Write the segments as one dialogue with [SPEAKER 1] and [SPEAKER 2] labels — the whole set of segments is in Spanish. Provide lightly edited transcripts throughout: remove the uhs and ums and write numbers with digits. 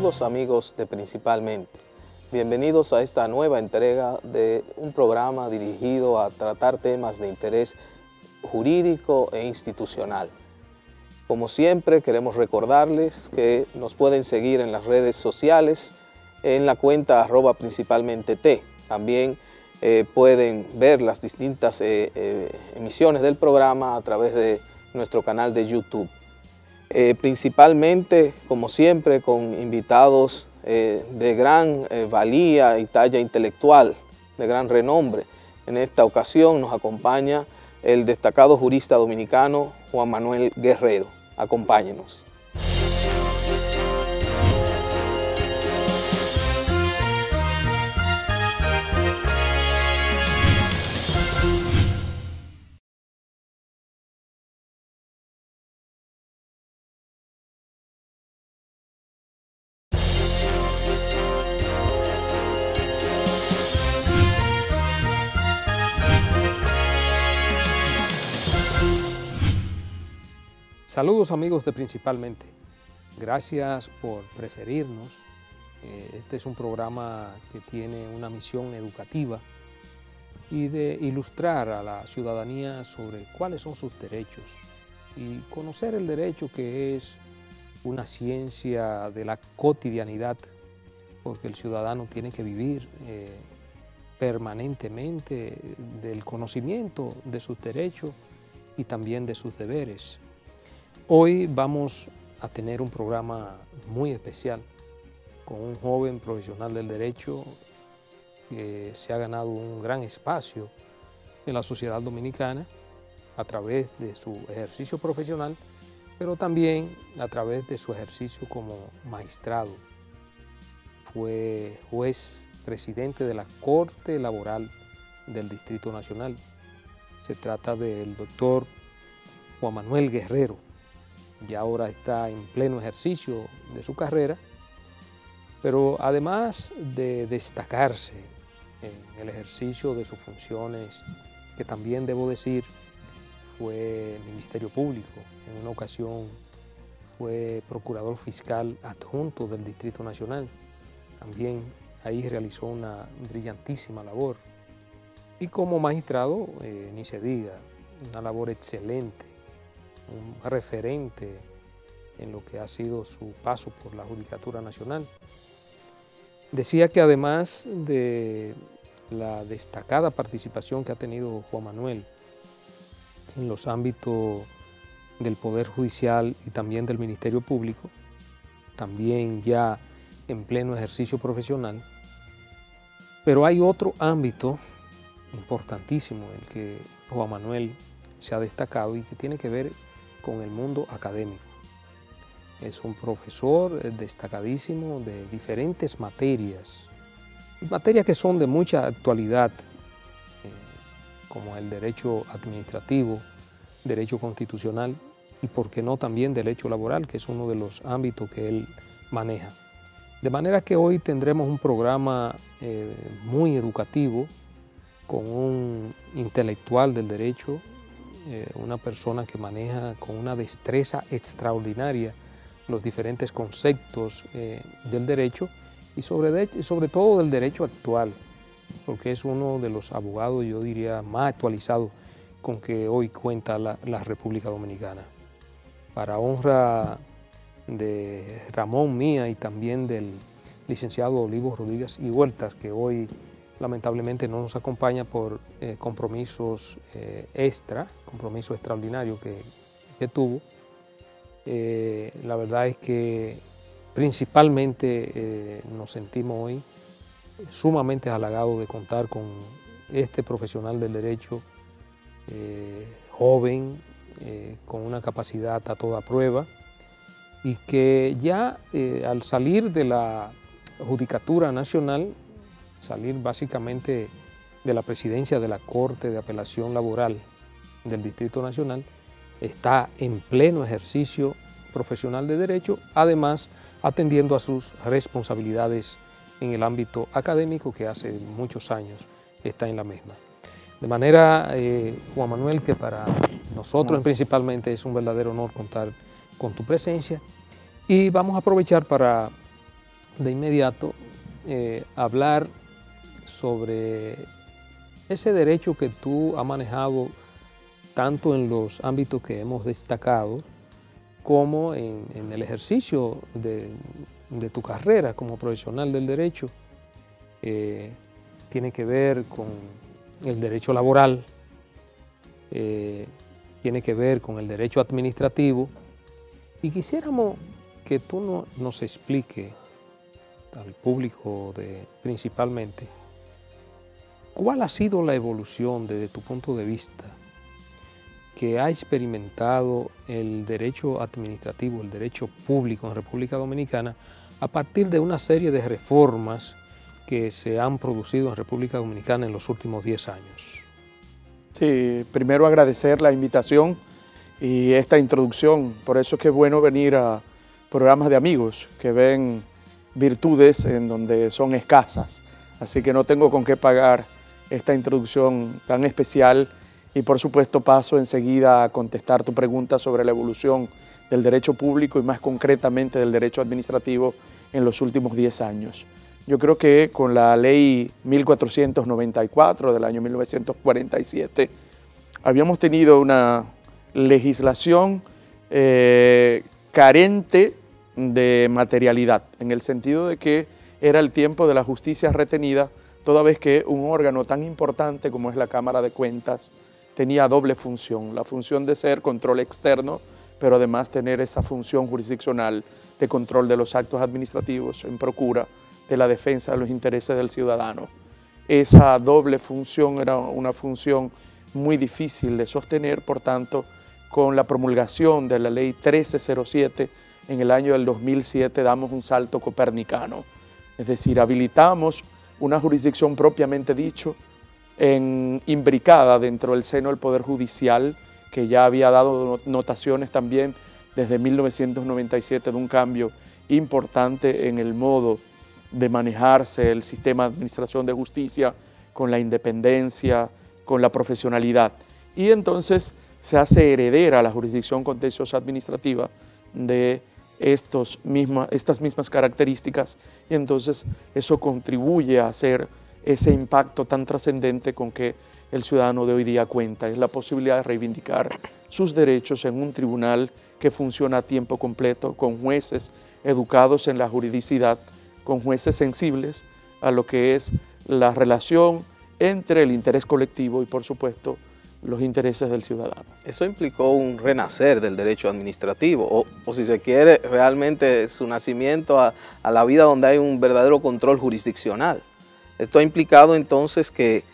[SPEAKER 1] Saludos amigos de Principalmente. Bienvenidos a esta nueva entrega de un programa dirigido a tratar temas de interés jurídico e institucional. Como siempre, queremos recordarles que nos pueden seguir en las redes sociales en la cuenta @principalmente-t. También pueden ver las distintas emisiones del programa a través de nuestro canal de YouTube. Principalmente, como siempre, con invitados de gran valía y talla intelectual, de gran renombre. En esta ocasión nos acompaña el destacado jurista dominicano Juan Manuel Guerrero. Acompáñenos.
[SPEAKER 2] Saludos amigos de Principalmente, gracias por preferirnos. Este es un programa que tiene una misión educativa y de ilustrar a la ciudadanía sobre cuáles son sus derechos y conocer el derecho, que es una ciencia de la cotidianidad, porque el ciudadano tiene que vivir permanentemente del conocimiento de sus derechos y también de sus deberes. Hoy vamos a tener un programa muy especial con un joven profesional del derecho que se ha ganado un gran espacio en la sociedad dominicana a través de su ejercicio profesional, pero también a través de su ejercicio como magistrado. Fue juez presidente de la Corte Laboral del Distrito Nacional. Se trata del doctor Juan Manuel Guerrero. Ya ahora está en pleno ejercicio de su carrera, pero además de destacarse en el ejercicio de sus funciones, que también debo decir fue Ministerio Público, en una ocasión fue procurador fiscal adjunto del Distrito Nacional, también ahí realizó una brillantísima labor, y como magistrado ni se diga, una labor excelente, un referente en lo que ha sido su paso por la Judicatura Nacional. Decía que además de la destacada participación que ha tenido Juan Manuel en los ámbitos del Poder Judicial y también del Ministerio Público, también ya en pleno ejercicio profesional, pero hay otro ámbito importantísimo en el que Juan Manuel se ha destacado y que tiene que ver con el mundo académico. Es un profesor destacadísimo de diferentes materias que son de mucha actualidad, como el derecho administrativo, derecho constitucional y, por qué no, también derecho laboral, que es uno de los ámbitos que él maneja. De manera que hoy tendremos un programa muy educativo con un intelectual del derecho, una persona que maneja con una destreza extraordinaria los diferentes conceptos del derecho y sobre todo del derecho actual, porque es uno de los abogados, yo diría, más actualizados con que hoy cuenta la República Dominicana. Para honra de Ramón, mía y también del licenciado Olivo Rodríguez y Huertas, que hoy lamentablemente no nos acompaña por compromisos compromiso extraordinario que tuvo. La verdad es que principalmente nos sentimos hoy sumamente halagados de contar con este profesional del derecho, joven, con una capacidad a toda prueba, y que ya al salir de la Judicatura Nacional, salir básicamente de la presidencia de la Corte de Apelación Laboral del Distrito Nacional, está en pleno ejercicio profesional de derecho, además atendiendo a sus responsabilidades en el ámbito académico, que hace muchos años está en la misma. De manera, Juan Manuel, que para nosotros principalmente es un verdadero honor contar con tu presencia, y vamos a aprovechar para de inmediato hablar sobre ese derecho que tú has manejado tanto en los ámbitos que hemos destacado como en el ejercicio de tu carrera como profesional del derecho. Tiene que ver con el derecho laboral, tiene que ver con el derecho administrativo, y quisiéramos que tú nos explique al público principalmente cuál ha sido la evolución desde tu punto de vista que ha experimentado el derecho administrativo, el derecho público en República Dominicana a partir de una serie de reformas que se han producido en República Dominicana en los últimos 10 años.
[SPEAKER 3] Sí, primero agradecer la invitación y esta introducción. Por eso es que es bueno venir a programas de amigos que ven virtudes en donde son escasas. Así que no tengo con qué pagar esta introducción tan especial y por supuesto paso enseguida a contestar tu pregunta sobre la evolución del derecho público y más concretamente del derecho administrativo en los últimos 10 años. Yo creo que con la ley 1494 del año 1947 habíamos tenido una legislación carente de materialidad, en el sentido de que era el tiempo de la justicia retenida, toda vez que un órgano tan importante como es la Cámara de Cuentas tenía doble función, la función de ser control externo, pero además tener esa función jurisdiccional de control de los actos administrativos en procura de la defensa de los intereses del ciudadano. Esa doble función era una función muy difícil de sostener, por tanto, con la promulgación de la ley 1307 en el año del 2007 damos un salto copernicano, es decir, habilitamos una jurisdicción propiamente dicho, imbricada dentro del seno del Poder Judicial, que ya había dado notaciones también desde 1997 de un cambio importante en el modo de manejarse el sistema de administración de justicia con la independencia, con la profesionalidad. Y entonces se hace heredera la jurisdicción contenciosa administrativa de estas mismas características y entonces eso contribuye a hacer ese impacto tan trascendente con que el ciudadano de hoy día cuenta. Es la posibilidad de reivindicar sus derechos en un tribunal que funciona a tiempo completo, con jueces educados en la juridicidad, con jueces sensibles a lo que es la relación entre el interés colectivo y, por supuesto, los intereses del ciudadano.
[SPEAKER 1] Eso implicó un renacer del derecho administrativo, o si se quiere, realmente su nacimiento a la vida donde hay un verdadero control jurisdiccional. Esto ha implicado entonces que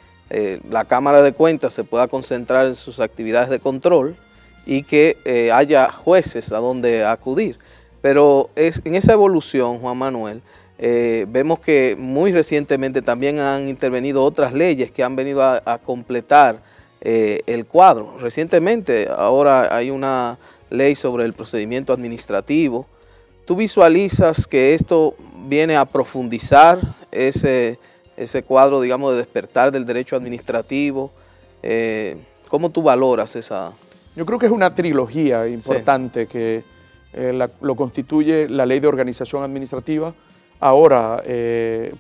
[SPEAKER 1] la Cámara de Cuentas se pueda concentrar en sus actividades de control y que haya jueces a donde acudir. Pero en esa evolución, Juan Manuel, vemos que muy recientemente también han intervenido otras leyes que han venido a completar el cuadro. Recientemente ahora hay una ley sobre el procedimiento administrativo. ¿Tú visualizas que esto viene a profundizar ese cuadro, digamos, de despertar del derecho administrativo? ¿Cómo tú valoras esa?
[SPEAKER 3] Yo creo que es una trilogía importante, sí, que lo constituye la Ley de Organización Administrativa, ahora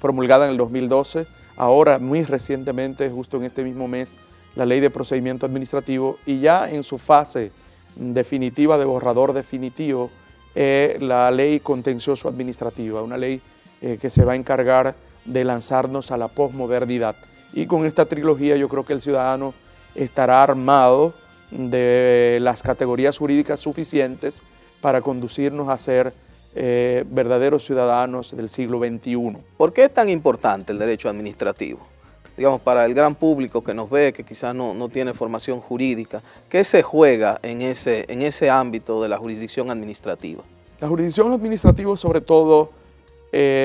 [SPEAKER 3] promulgada en el 2012, ahora muy recientemente, justo en este mismo mes, la Ley de Procedimiento Administrativo, y ya en su fase definitiva, de borrador definitivo, la Ley Contencioso Administrativa, una ley que se va a encargar de lanzarnos a la posmodernidad. Y con esta trilogía yo creo que el ciudadano estará armado de las categorías jurídicas suficientes para conducirnos a ser verdaderos ciudadanos del siglo XXI. ¿Por qué es tan importante el derecho administrativo? Digamos, para el gran público que nos ve, que quizás no tiene formación jurídica, ¿qué se juega en ese ámbito de la jurisdicción administrativa? La jurisdicción administrativa, sobre todo,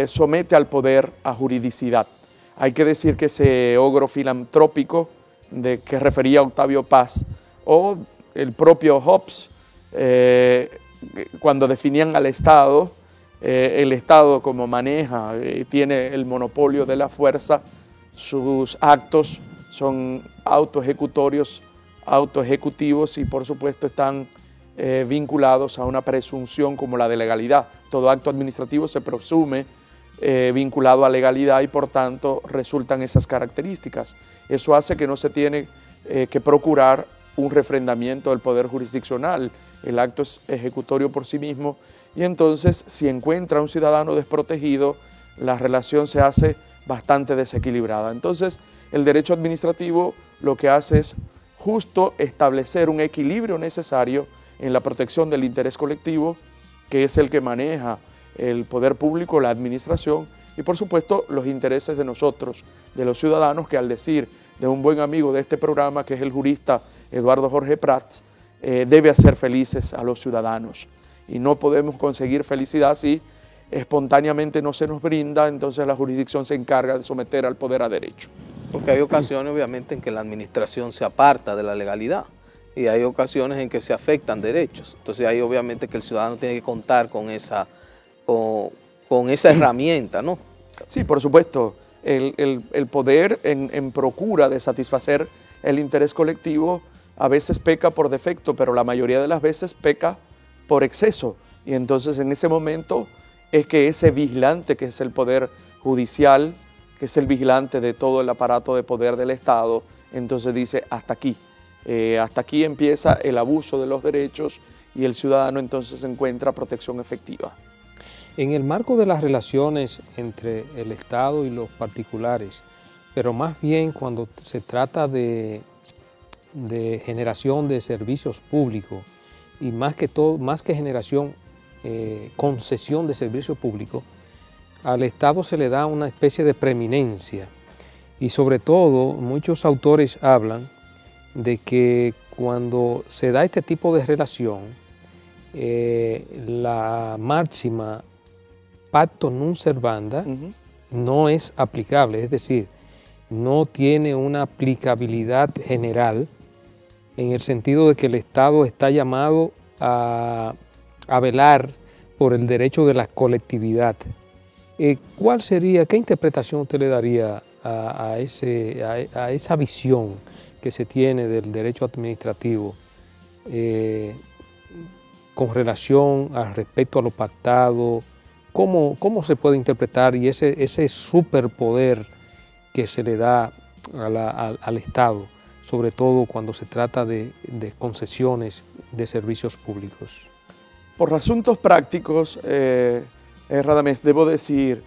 [SPEAKER 3] somete al poder a juridicidad. Hay que decir que ese ogro filantrópico de que refería Octavio Paz, o el propio Hobbes, cuando definían al Estado, el Estado como maneja, tiene el monopolio de la fuerza, sus actos son autoejecutorios, autoejecutivos y por supuesto están vinculados a una presunción como la de legalidad. Todo acto administrativo se presume vinculado a legalidad y por tanto resultan esas características. Eso hace que no se tiene que procurar un refrendamiento del poder jurisdiccional, el acto es ejecutorio por sí mismo y entonces si encuentra a un ciudadano desprotegido, la relación se hace bastante desequilibrada. Entonces el derecho administrativo lo que hace es justo establecer un equilibrio necesario en la protección del interés colectivo, que es el que maneja el poder público, la administración y por supuesto los intereses de nosotros, de los ciudadanos, que al decir de un buen amigo de este programa, que es el jurista Eduardo Jorge Prats, debe hacer felices a los ciudadanos. Y no podemos conseguir felicidad si espontáneamente no se nos brinda, entonces la jurisdicción se encarga de someter al poder a derecho.
[SPEAKER 1] Porque hay ocasiones obviamente en que la administración se aparta de la legalidad y hay ocasiones en que se afectan derechos. Entonces ahí obviamente que el ciudadano tiene que contar con esa herramienta, ¿no?
[SPEAKER 3] Sí, por supuesto. El poder en procura de satisfacer el interés colectivo a veces peca por defecto, pero la mayoría de las veces peca por exceso. Y entonces en ese momento es que ese vigilante, que es el poder judicial, que es el vigilante de todo el aparato de poder del Estado, entonces dice hasta aquí. Hasta aquí empieza el abuso de los derechos y el ciudadano entonces encuentra protección efectiva.
[SPEAKER 2] En el marco de las relaciones entre el Estado y los particulares, pero más bien cuando se trata de generación de servicios públicos y más que generación, concesión de servicios públicos, al Estado se le da una especie de preeminencia y sobre todo muchos autores hablan de que cuando se da este tipo de relación, la máxima pacto non servanda no es aplicable, es decir, no tiene una aplicabilidad general en el sentido de que el Estado está llamado a velar por el derecho de la colectividad. ¿Cuál sería, qué interpretación usted le daría a esa visión que se tiene del derecho administrativo con relación al respecto a lo pactado? ¿Cómo se puede interpretar y ese superpoder que se le da al Estado, sobre todo cuando se trata de concesiones de servicios públicos?
[SPEAKER 3] Por asuntos prácticos, Radamés, debo decir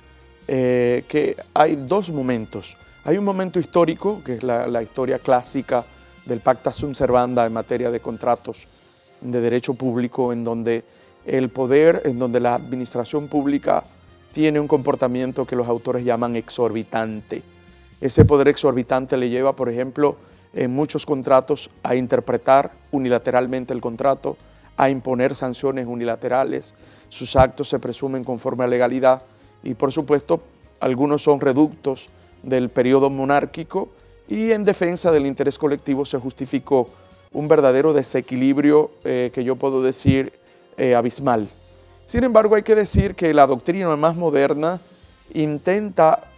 [SPEAKER 3] que hay dos momentos. Hay un momento histórico, que es la historia clásica del Pacta Sunt Servanda en materia de contratos de derecho público, en donde el poder, en donde la administración pública tiene un comportamiento que los autores llaman exorbitante. Ese poder exorbitante le lleva, por ejemplo, en muchos contratos a interpretar unilateralmente el contrato, a imponer sanciones unilaterales, sus actos se presumen conforme a legalidad y, por supuesto, algunos son reductos del periodo monárquico y en defensa del interés colectivo se justificó un verdadero desequilibrio que yo puedo decir abismal. Sin embargo, hay que decir que la doctrina más moderna intenta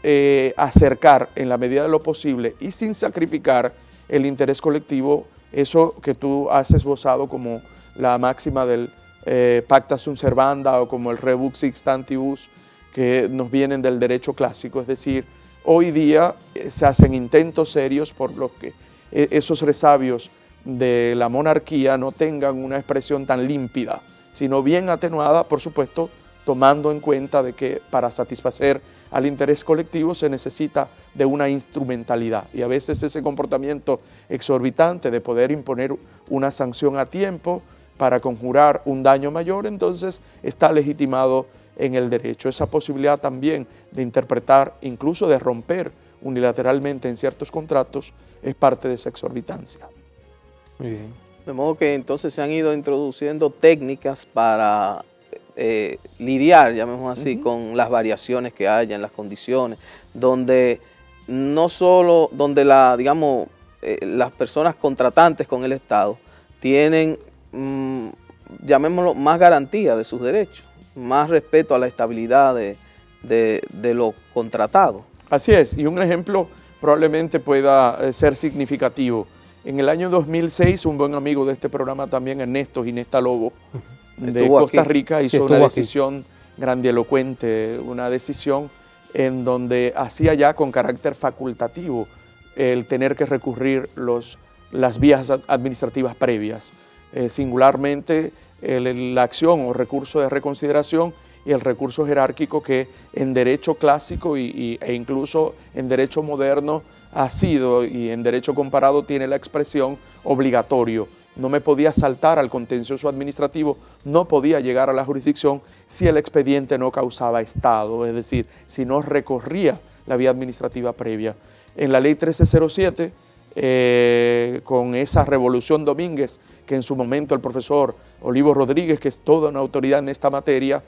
[SPEAKER 3] acercar en la medida de lo posible y sin sacrificar el interés colectivo, eso que tú has esbozado como la máxima del Pacta Sunt Servanda o como el Rebus Sic Stantibus, que nos vienen del derecho clásico. Es decir, hoy día se hacen intentos serios por los que esos resabios de la monarquía no tengan una expresión tan límpida, sino bien atenuada, por supuesto, tomando en cuenta de que para satisfacer al interés colectivo se necesita de una instrumentalidad y a veces ese comportamiento exorbitante de poder imponer una sanción a tiempo para conjurar un daño mayor, entonces está legitimado en el derecho. Esa posibilidad también de interpretar, incluso de romper unilateralmente en ciertos contratos, es parte de esa exorbitancia.
[SPEAKER 2] Muy bien.
[SPEAKER 1] De modo que entonces se han ido introduciendo técnicas para lidiar, llamemos así, con las variaciones que haya en las condiciones, donde no solo, donde las personas contratantes con el Estado tienen, llamémoslo, más garantía de sus derechos, más respeto a la estabilidad de lo contratado.
[SPEAKER 3] Así es, y un ejemplo probablemente pueda ser significativo. En el año 2006, un buen amigo de este programa también, Ernesto Ginesta Lobo, de Costa Rica, hizo una decisión grandilocuente, una decisión en donde hacía ya con carácter facultativo el tener que recurrir las vías administrativas previas, singularmente la acción o recurso de reconsideración y el recurso jerárquico que en derecho clásico e incluso en derecho moderno ha sido, y en derecho comparado tiene la expresión obligatorio. No me podía saltar al contencioso administrativo, no podía llegar a la jurisdicción si el expediente no causaba estado, es decir, si no recorría la vía administrativa previa. En la ley 1307, con esa revolución Domínguez, que en su momento el profesor Olivo Rodríguez, que es toda una autoridad en esta materia,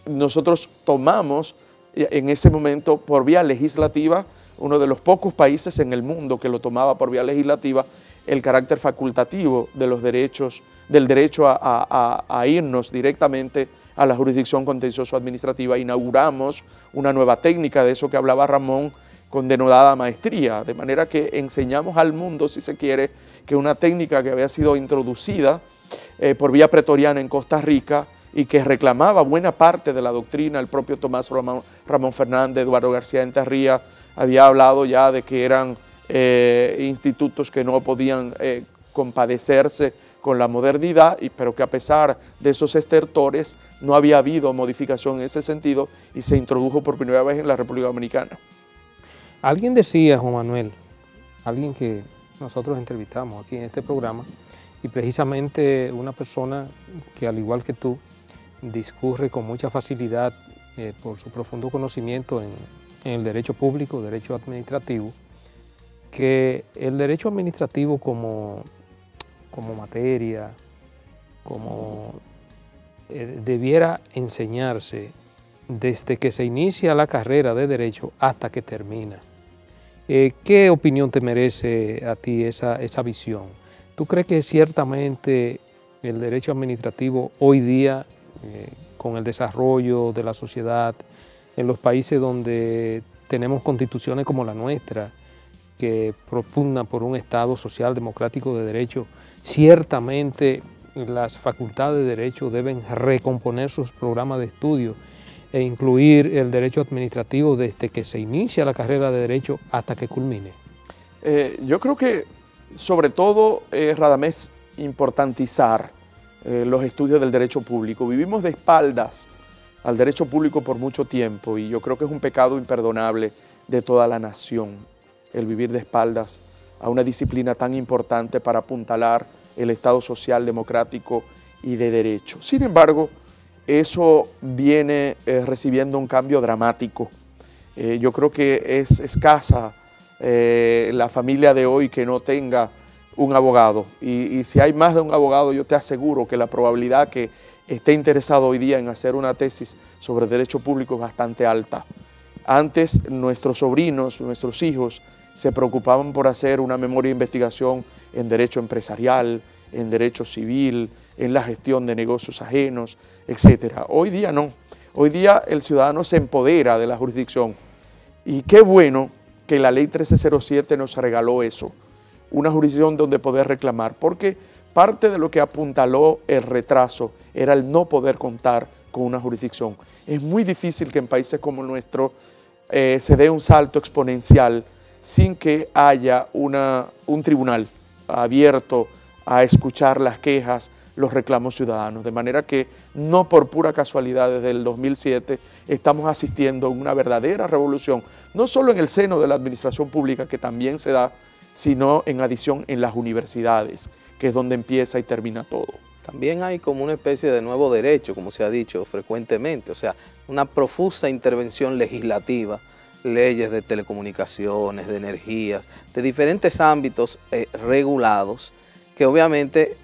[SPEAKER 3] nosotros tomamos en ese momento por vía legislativa, uno de los pocos países en el mundo que lo tomaba por vía legislativa, el carácter facultativo de los derechos, del derecho a irnos directamente a la jurisdicción contencioso administrativa. Inauguramos una nueva técnica, de eso que hablaba Ramón, con denodada maestría, de manera que enseñamos al mundo, si se quiere, que una técnica que había sido introducida por vía pretoriana en Costa Rica y que reclamaba buena parte de la doctrina, el propio Tomás Ramón Fernández, Eduardo García Enterría, había hablado ya de que eran institutos que no podían compadecerse con la modernidad, pero que a pesar de esos estertores no había habido modificación en ese sentido y se introdujo por primera vez en la República Dominicana.
[SPEAKER 2] Alguien decía, Juan Manuel, alguien que nosotros entrevistamos aquí en este programa, y precisamente una persona que al igual que tú discurre con mucha facilidad por su profundo conocimiento en el derecho público, derecho administrativo, que el derecho administrativo como materia, debiera enseñarse desde que se inicia la carrera de derecho hasta que termina. ¿Qué opinión te merece a ti esa visión? ¿Tú crees que ciertamente el derecho administrativo hoy día, con el desarrollo de la sociedad, en los países donde tenemos constituciones como la nuestra, que propugnan por un Estado social democrático de derecho, ciertamente las facultades de derecho deben recomponer sus programas de estudio e incluir el derecho administrativo desde que se inicia la carrera de derecho hasta que culmine?
[SPEAKER 3] Yo creo que sobre todo, Radamés, importantizar los estudios del derecho público. Vivimos de espaldas al derecho público por mucho tiempo y yo creo que es un pecado imperdonable de toda la nación el vivir de espaldas a una disciplina tan importante para apuntalar el Estado social, democrático y de derecho. Sin embargo, eso viene recibiendo un cambio dramático. Yo creo que es escasa la familia de hoy que no tenga un abogado. Y si hay más de un abogado, yo te aseguro que la probabilidad que esté interesado hoy día en hacer una tesis sobre derecho público es bastante alta. Antes nuestros sobrinos, nuestros hijos, se preocupaban por hacer una memoria de investigación en derecho empresarial, en derecho civil, en la gestión de negocios ajenos, etc. Hoy día no. Hoy día el ciudadano se empodera de la jurisdicción. Y qué bueno que la ley 1307 nos regaló eso, una jurisdicción donde poder reclamar, porque parte de lo que apuntaló el retraso era el no poder contar con una jurisdicción. Es muy difícil que en países como el nuestro se dé un salto exponencial sin que haya un tribunal abierto a escuchar las quejas, los reclamos ciudadanos. De manera que no por pura casualidad desde el 2007 estamos asistiendo a una verdadera revolución, no solo en el seno de la administración pública, que también se da, sino en adición en las universidades, que es donde empieza y termina todo.
[SPEAKER 1] También hay como una especie de nuevo derecho, como se ha dicho frecuentemente, o sea, una profusa intervención legislativa, leyes de telecomunicaciones, de energías, de diferentes ámbitos regulados, que obviamente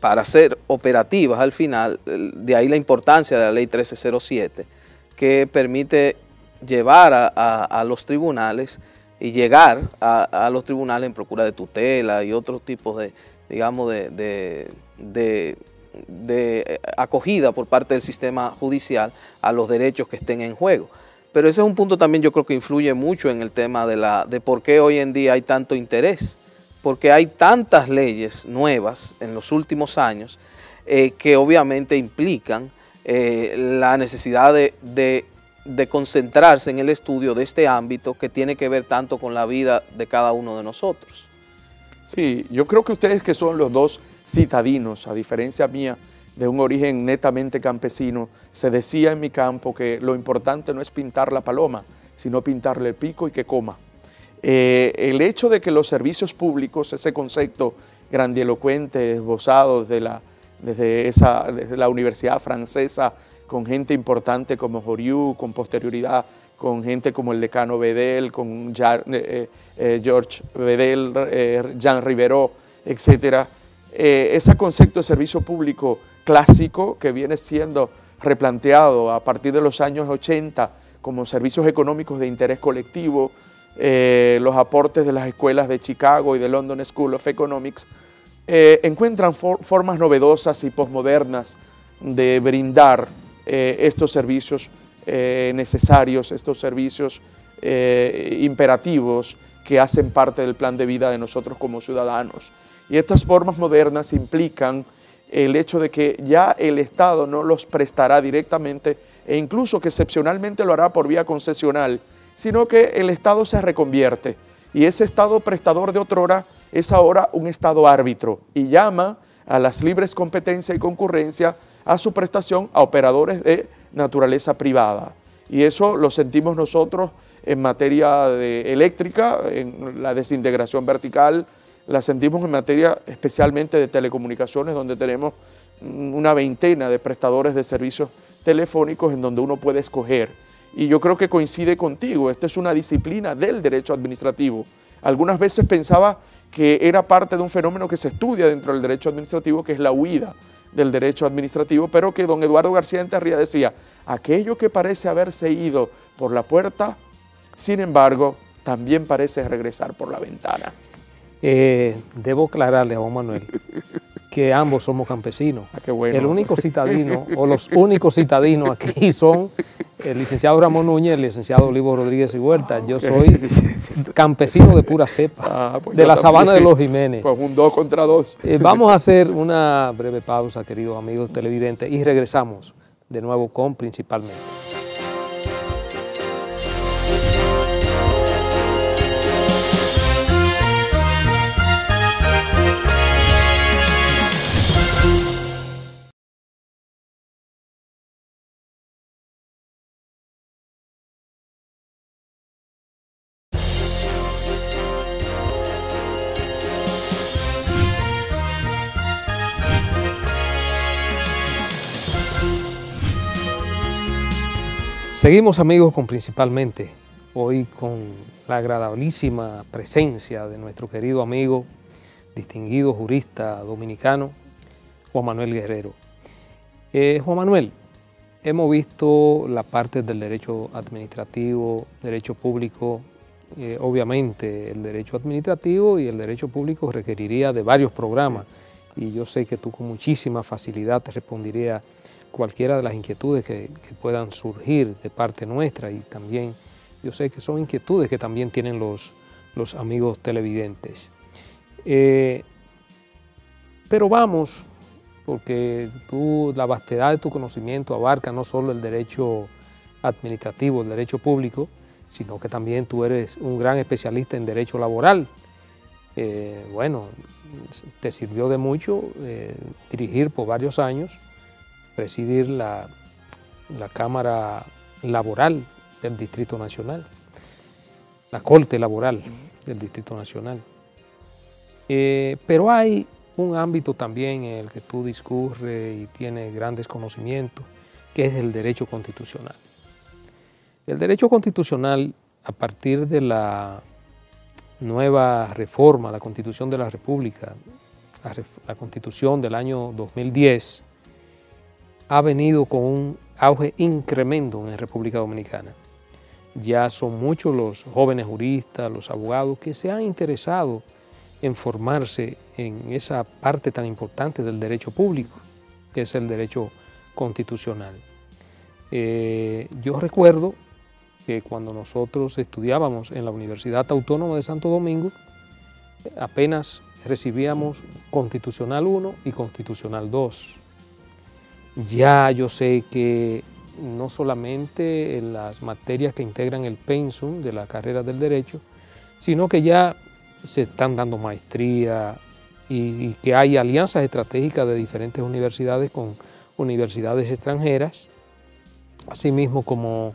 [SPEAKER 1] para ser operativas al final, de ahí la importancia de la ley 1307, que permite llevar a los tribunales y llegar a los tribunales en procura de tutela y otros tipos de, digamos, de acogida por parte del sistema judicial a los derechos que estén en juego. Pero ese es un punto también yo creo que influye mucho en el tema de por qué hoy en día hay tanto interés, porque hay tantas leyes nuevas en los últimos años que obviamente implican la necesidad de de concentrarse en el estudio de este ámbito que tiene que ver tanto con la vida de cada uno de nosotros.
[SPEAKER 3] Sí, yo creo que ustedes que son los dos citadinos, a diferencia mía, de un origen netamente campesino, se decía en mi campo que lo importante no es pintar la paloma, sino pintarle el pico y que coma. El hecho de que los servicios públicos, ese concepto grandilocuente, esbozado desde la Universidad Francesa, con gente importante como Joriot, con posterioridad, con gente como el decano Bedel, con Georges Bedel, Jean Riveraud, etc. Ese concepto de servicio público clásico que viene siendo replanteado a partir de los años 80 como servicios económicos de interés colectivo, los aportes de las escuelas de Chicago y de London School of Economics, encuentran formas novedosas y posmodernas de brindar estos servicios necesarios, estos servicios imperativos que hacen parte del plan de vida de nosotros como ciudadanos. Y estas formas modernas implican el hecho de que ya el Estado no los prestará directamente e incluso que excepcionalmente lo hará por vía concesional, sino que el Estado se reconvierte y ese Estado prestador de otrora es ahora un Estado árbitro y llama a las libres competencia y concurrencia a su prestación a operadores de naturaleza privada. Y eso lo sentimos nosotros en materia eléctrica, en la desintegración vertical, la sentimos en materia especialmente de telecomunicaciones, donde tenemos una veintena de prestadores de servicios telefónicos en donde uno puede escoger. Y yo creo que coincide contigo, esto es una disciplina del derecho administrativo. Algunas veces pensaba que era parte de un fenómeno que se estudia dentro del derecho administrativo, que es la huida del derecho administrativo, pero que don Eduardo García Enterría decía, aquello que parece haberse ido por la puerta, sin embargo, también parece regresar por la ventana.
[SPEAKER 2] Debo aclararle a Juan Manuel que ambos somos campesinos.
[SPEAKER 3] Qué bueno.
[SPEAKER 2] El único citadino, o los únicos citadinos aquí son el licenciado Ramón Núñez y el licenciado Olivo Rodríguez y Huerta. Yo soy campesino de pura cepa,
[SPEAKER 3] pues
[SPEAKER 2] de la sabana de los Jiménez.
[SPEAKER 3] Pues un 2 contra 2.
[SPEAKER 2] Vamos a hacer una breve pausa, queridos amigos televidentes, y regresamos de nuevo con Principalmente. Seguimos, amigos, con Principalmente, hoy con la agradabilísima presencia de nuestro querido amigo, distinguido jurista dominicano, Juan Manuel Guerrero. Juan Manuel, hemos visto la parte del derecho administrativo, derecho público. Obviamente el derecho administrativo y el derecho público requeriría de varios programas y yo sé que tú con muchísima facilidad te responderías cualquiera de las inquietudes que puedan surgir de parte nuestra y también yo sé que son inquietudes que también tienen los amigos televidentes. Pero vamos, porque la vastedad de tu conocimiento abarca no solo el derecho administrativo, el derecho público, sino que también tú eres un gran especialista en derecho laboral. Bueno, te sirvió de mucho dirigir por varios años, presidir la Cámara Laboral del Distrito Nacional, la Corte Laboral del Distrito Nacional. Pero hay un ámbito también en el que tú discurres y tienes grandes conocimientos, que es el derecho constitucional. El derecho constitucional, a partir de la nueva reforma, la Constitución de la República, la Constitución del año 2010, ha venido con un auge incremento en la República Dominicana. Ya son muchos los jóvenes juristas, los abogados que se han interesado en formarse en esa parte tan importante del derecho público, que es el derecho constitucional. Yo recuerdo que cuando nosotros estudiábamos en la Universidad Autónoma de Santo Domingo, apenas recibíamos Constitucional 1 y Constitucional 2. Ya yo sé que no solamente en las materias que integran el pensum de la carrera del derecho, sino que ya se están dando maestría y que hay alianzas estratégicas de diferentes universidades con universidades extranjeras, asimismo como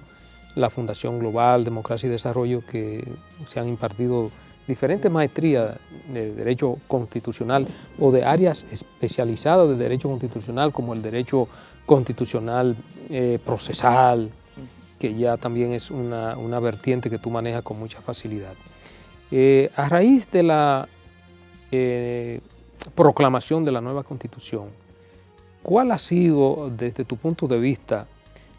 [SPEAKER 2] la Fundación Global, Democracia y Desarrollo, que se han impartido diferentes maestrías de Derecho Constitucional o de áreas especializadas de Derecho Constitucional, como el Derecho Constitucional Procesal, que ya también es una vertiente que tú manejas con mucha facilidad. A raíz de la proclamación de la nueva Constitución, ¿cuál ha sido, desde tu punto de vista,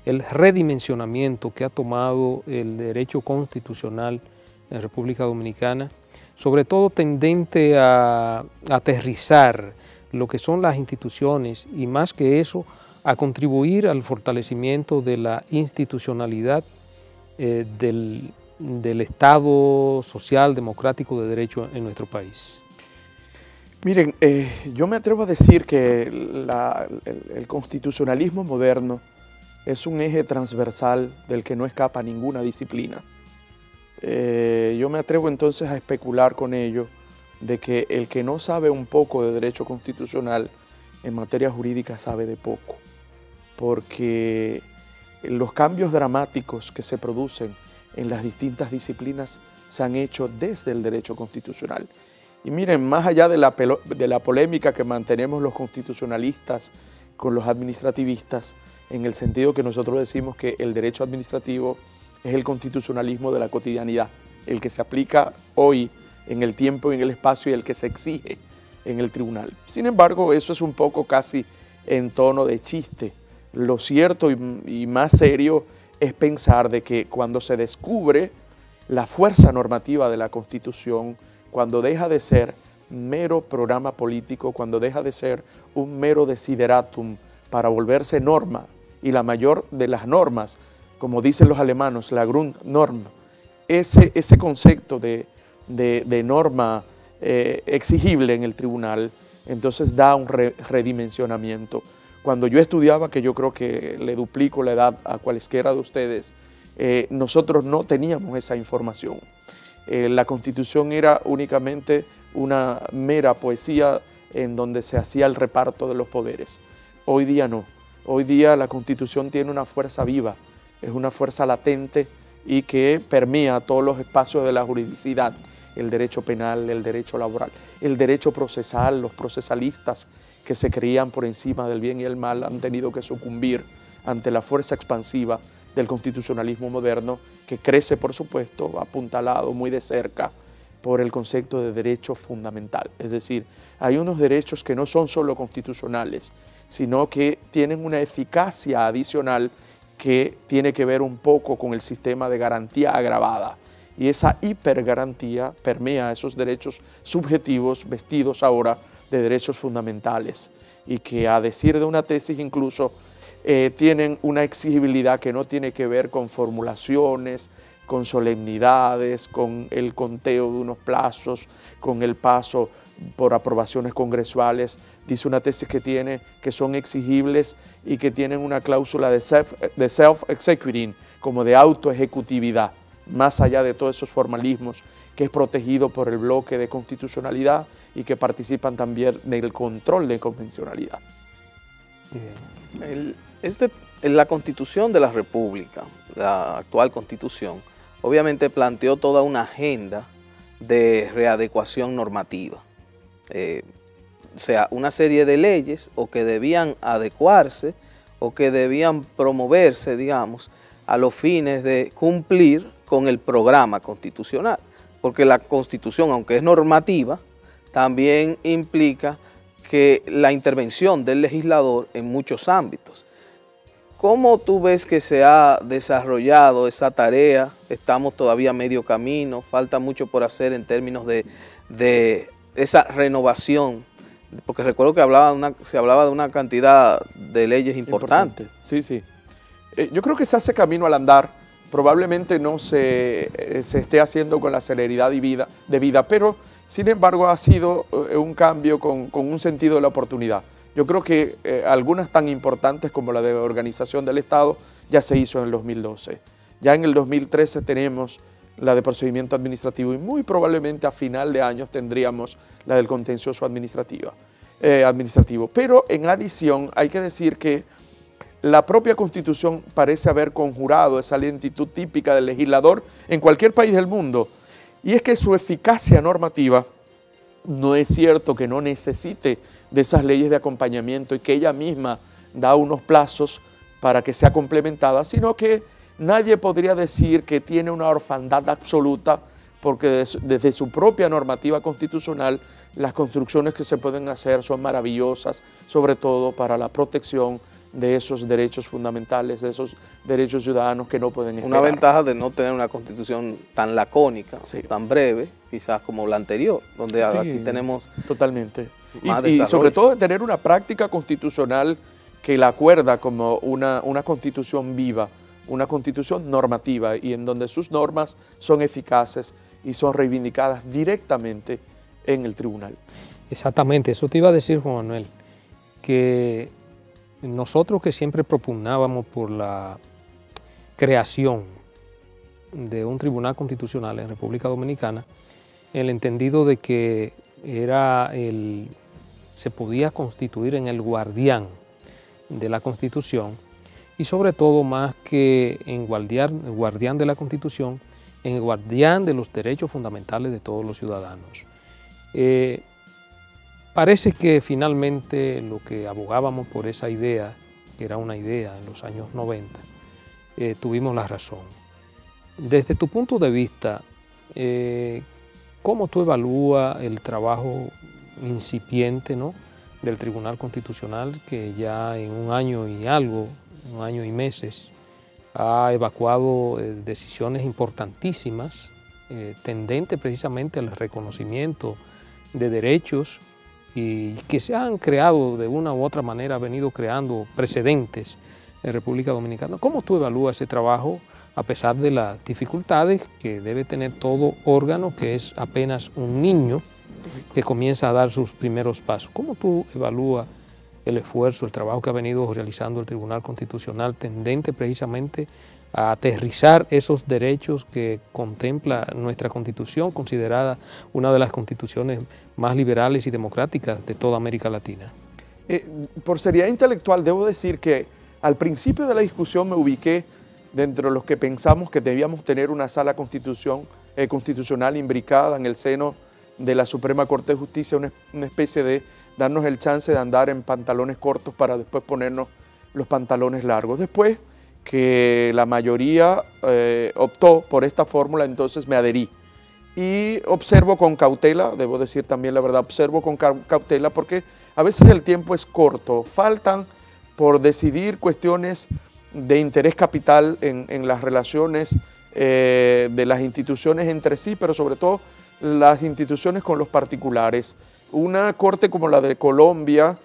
[SPEAKER 2] el redimensionamiento que ha tomado el derecho constitucional en República Dominicana, sobre todo tendente a aterrizar lo que son las instituciones y, más que eso, a contribuir al fortalecimiento de la institucionalidad del Estado social democrático de derecho en nuestro país?
[SPEAKER 3] Miren, yo me atrevo a decir que el constitucionalismo moderno es un eje transversal del que no escapa ninguna disciplina. Yo me atrevo entonces a especular con ello de que el que no sabe un poco de derecho constitucional en materia jurídica sabe de poco, porque los cambios dramáticos que se producen en las distintas disciplinas se han hecho desde el derecho constitucional. Y miren, más allá de la polémica que mantenemos los constitucionalistas con los administrativistas, en el sentido que nosotros decimos que el derecho administrativo es el constitucionalismo de la cotidianidad, el que se aplica hoy en el tiempo y en el espacio y el que se exige en el tribunal. Sin embargo, eso es un poco casi en tono de chiste. Lo cierto y más serio es pensar de que cuando se descubre la fuerza normativa de la Constitución, cuando deja de ser mero programa político, cuando deja de ser un mero desideratum para volverse norma, y la mayor de las normas, como dicen los alemanes, la Grundnorm, ese concepto de norma exigible en el tribunal, entonces da un redimensionamiento. Cuando yo estudiaba, que yo creo que le duplico la edad a cualesquiera de ustedes, nosotros no teníamos esa información. La Constitución era únicamente una mera poesía en donde se hacía el reparto de los poderes. Hoy día no. Hoy día la Constitución tiene una fuerza viva, es una fuerza latente y que permea todos los espacios de la juridicidad, el derecho penal, el derecho laboral, el derecho procesal. Los procesalistas que se creían por encima del bien y el mal han tenido que sucumbir ante la fuerza expansiva del constitucionalismo moderno, que crece, por supuesto, apuntalado muy de cerca por el concepto de derecho fundamental. Es decir, hay unos derechos que no son solo constitucionales, sino que tienen una eficacia adicional que tiene que ver un poco con el sistema de garantía agravada. Y esa hipergarantía permea esos derechos subjetivos vestidos ahora de derechos fundamentales y que, a decir de una tesis incluso, tienen una exigibilidad que no tiene que ver con formulaciones, con solemnidades, con el conteo de unos plazos, con el paso por aprobaciones congresuales. Dice una tesis que son exigibles y que tienen una cláusula de self-executing, como de autoejecutividad, más allá de todos esos formalismos, que es protegido por el bloque de constitucionalidad y que participan también del control de convencionalidad.
[SPEAKER 1] La Constitución de la República, la actual Constitución, obviamente planteó toda una agenda de readecuación normativa. O sea, una serie de leyes o que debían adecuarse o que debían promoverse, digamos, a los fines de cumplir con el programa constitucional. Porque la Constitución, aunque es normativa, también implica que la intervención del legislador en muchos ámbitos. ¿Cómo tú ves que se ha desarrollado esa tarea? Estamos todavía a medio camino, falta mucho por hacer en términos de esa renovación, porque recuerdo que se hablaba de una cantidad de leyes importantes.
[SPEAKER 3] Sí, sí. Yo creo que se hace camino al andar. Probablemente no se esté haciendo con la celeridad debida, pero sin embargo ha sido un cambio con un sentido de la oportunidad. Yo creo que algunas tan importantes como la de organización del Estado ya se hizo en el 2012. Ya en el 2013 tenemos la de procedimiento administrativo y muy probablemente a final de años tendríamos la del contencioso administrativo. Pero en adición hay que decir que la propia Constitución parece haber conjurado esa lentitud típica del legislador en cualquier país del mundo, y es que su eficacia normativa no es cierto que no necesite de esas leyes de acompañamiento y que ella misma da unos plazos para que sea complementada, sino que nadie podría decir que tiene una orfandad absoluta, porque desde su propia normativa constitucional las construcciones que se pueden hacer son maravillosas, sobre todo para la protección de esos derechos fundamentales, de esos derechos ciudadanos que no pueden esperar.
[SPEAKER 1] Una ventaja de no tener una constitución tan lacónica,
[SPEAKER 3] sí,
[SPEAKER 1] tan breve, quizás como la anterior, donde
[SPEAKER 3] sí,
[SPEAKER 1] aquí tenemos
[SPEAKER 3] totalmente.
[SPEAKER 1] Y
[SPEAKER 3] sobre todo de tener una práctica constitucional que la acuerda como una constitución viva, una constitución normativa y en donde sus normas son eficaces y son reivindicadas directamente en el tribunal.
[SPEAKER 2] Exactamente, eso te iba a decir, Juan Manuel, que nosotros que siempre propugnábamos por la creación de un tribunal constitucional en República Dominicana, en el entendido de que se podía constituir en el guardián de la Constitución y sobre todo más que en guardián de la Constitución, en el guardián de los derechos fundamentales de todos los ciudadanos. Parece que finalmente lo que abogábamos por esa idea, que era una idea en los años 90, tuvimos la razón. Desde tu punto de vista, ¿cómo tú evalúas el trabajo incipiente, ¿no?, del Tribunal Constitucional, que ya en un año y algo, un año y meses, ha evacuado decisiones importantísimas, tendentes precisamente al reconocimiento de derechos y que se han creado de una u otra manera, ha venido creando precedentes en República Dominicana? ¿Cómo tú evalúas ese trabajo a pesar de las dificultades que debe tener todo órgano que es apenas un niño que comienza a dar sus primeros pasos? ¿Cómo tú evalúas el esfuerzo, el trabajo que ha venido realizando el Tribunal Constitucional tendente precisamente a aterrizar esos derechos que contempla nuestra Constitución, considerada una de las constituciones más liberales y democráticas de toda América Latina?
[SPEAKER 3] Por seriedad intelectual debo decir que al principio de la discusión me ubiqué dentro de los que pensamos que debíamos tener una sala constitucional imbricada en el seno de la Suprema Corte de Justicia, una especie de darnos el chance de andar en pantalones cortos para después ponernos los pantalones largos. Después que la mayoría optó por esta fórmula, entonces me adherí. Y observo con cautela, debo decir también la verdad, observo con cautela porque a veces el tiempo es corto, faltan por decidir cuestiones de interés capital en las relaciones de las instituciones entre sí, pero sobre todo las instituciones con los particulares. Una corte como la de Colombia,